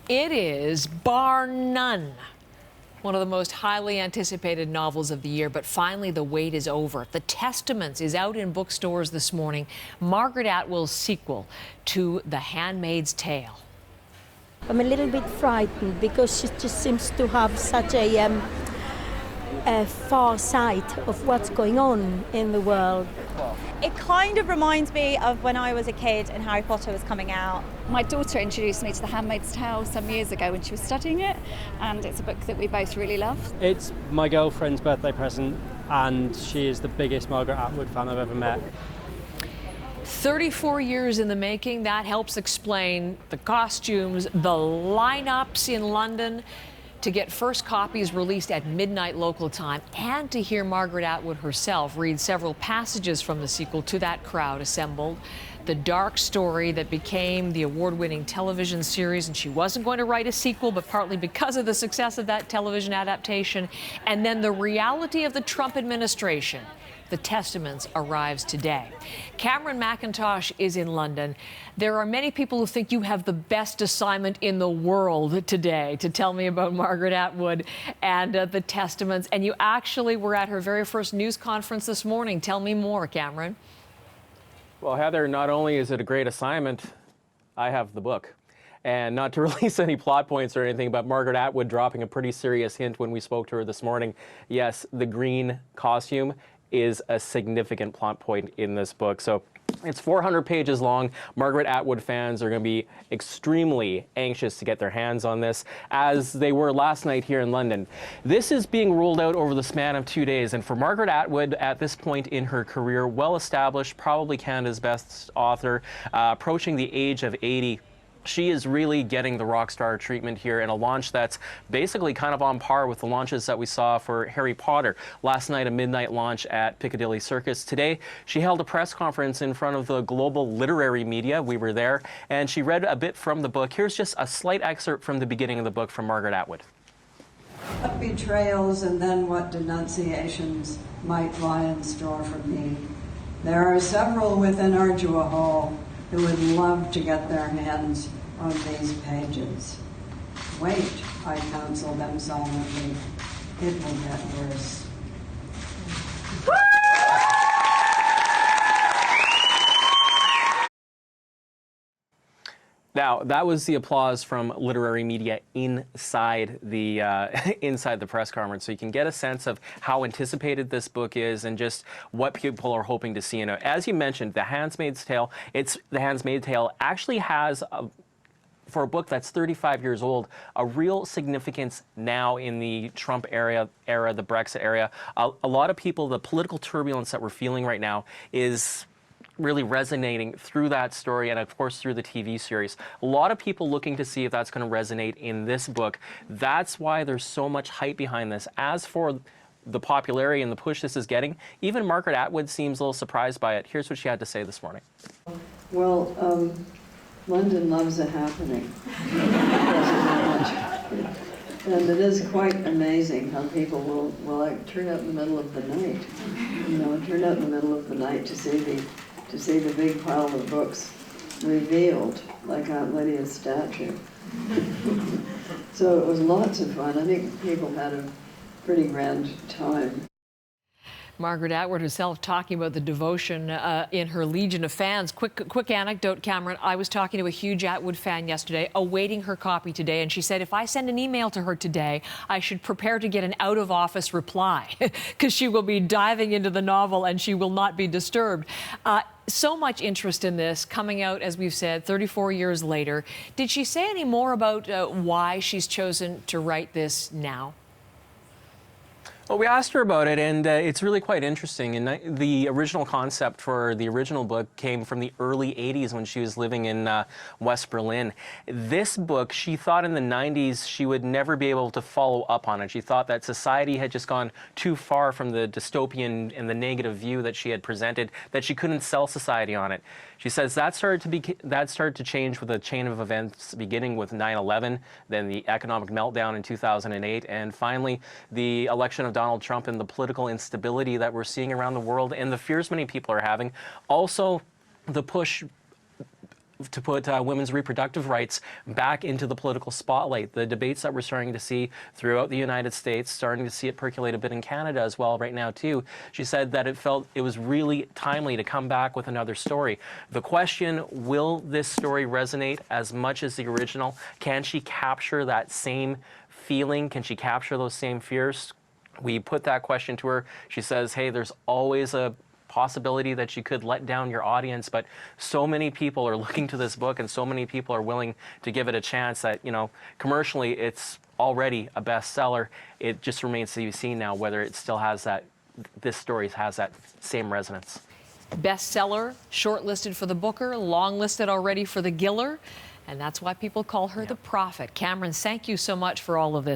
It is, bar none, one of the most highly anticipated novels of the year, but finally the wait is over. The Testaments is out in bookstores this morning. Margaret Atwood's sequel to The Handmaid's Tale. I'm a little bit frightened because she just seems to have such a far sight of what's going on in the world. It kind of reminds me of when I was a kid and Harry Potter was coming out. My daughter introduced me to The Handmaid's Tale some years ago when she was studying it, and it's a book that we both really love. It's my girlfriend's birthday present, and she is the biggest Margaret Atwood fan I've ever met. 34 years in the making. That helps explain the costumes, the lineups in London, to get first copies released at midnight local time, and to hear Margaret Atwood herself read several passages from the sequel to that crowd assembled. The dark story that became the award-winning television series, and she wasn't going to write a sequel, but partly because of the success of that television adaptation, and then the reality of the Trump administration. The Testaments arrives today. Cameron McIntosh is in London. There are many people who think you have the best assignment in the world today to tell me about Margaret Atwood and The Testaments. And you actually were at her very first news conference this morning. Tell me more, Cameron. Well, Heather, not only is it a great assignment, I have the book. And not to release any plot points or anything, but Margaret Atwood dropping a pretty serious hint when we spoke to her this morning. Yes, the green costume is a significant plot point in this book. So it's 400 pages long. Margaret Atwood fans are going to be extremely anxious to get their hands on this, as they were last night here in London. This is being rolled out over the span of 2 days, and for Margaret Atwood, at this point in her career, well-established, probably Canada's best author, approaching the age of 80, she is really getting the rock star treatment here in a launch that's basically kind of on par with the launches that we saw for Harry Potter. Last night, a midnight launch at Piccadilly Circus. Today, she held a press conference in front of the global literary media. We were there, and she read a bit from the book. Here's just a slight excerpt from the beginning of the book from Margaret Atwood. What betrayals and then what denunciations might lie in store for me. There are several within Ardua Hall who would love to get their hands on these pages. Wait, I counsel them silently. It will get worse. Now, that was the applause from literary media inside the inside the press conference, so you can get a sense of how anticipated this book is and just what people are hoping to see in it. As you mentioned, The Handmaid's Tale. The Handmaid's Tale actually has for a book that's 35 years old, a real significance now in the Trump era, the Brexit era. A lot of people, the political turbulence that we're feeling right now is really resonating through that story and, of course, through the TV series. A lot of people looking to see if that's going to resonate in this book. That's why there's so much hype behind this. As for the popularity and the push this is getting, even Margaret Atwood seems a little surprised by it. Here's what she had to say this morning. Well, London loves a happening. And it is quite amazing how people will like turn out in the middle of the night. You know, turn out in the middle of the night to see the big pile of books revealed, like Aunt Lydia's statue. So it was lots of fun. I think people had a pretty grand time. Margaret Atwood herself talking about the devotion in her legion of fans. Quick anecdote, Cameron. I was talking to a huge Atwood fan yesterday, awaiting her copy today, and she said if I send an email to her today, I should prepare to get an out-of-office reply because she will be diving into the novel and she will not be disturbed. So much interest in this coming out, as we've said, 34 years later. Did she say any more about why she's chosen to write this now? Well, we asked her about it, and it's really quite interesting. And the original concept for the original book came from the early 80s when she was living in West Berlin. This book, she thought in the 90s she would never be able to follow up on it. She thought that society had just gone too far from the dystopian and the negative view that she had presented, that she couldn't sell society on it. She says that started to change with a chain of events beginning with 9/11, then the economic meltdown in 2008, and finally the election of Donald Trump and the political instability that we're seeing around the world and the fears many people are having. Also, the push to put women's reproductive rights back into the political spotlight. The debates that we're starting to see throughout the United States, starting to see it percolate a bit in Canada as well right now too. She said that it felt it was really timely to come back with another story. The question, will this story resonate as much as the original? Can she capture that same feeling? Can she capture those same fears? We put that question to her. She says, hey, there's always a possibility that you could let down your audience, but so many people are looking to this book and so many people are willing to give it a chance that, you know, commercially it's already a bestseller. It just remains to be seen now whether it still has that, this story has that same resonance. Bestseller, shortlisted for the Booker, longlisted already for the Giller, and that's why people call her the prophet. Cameron, thank you so much for all of this.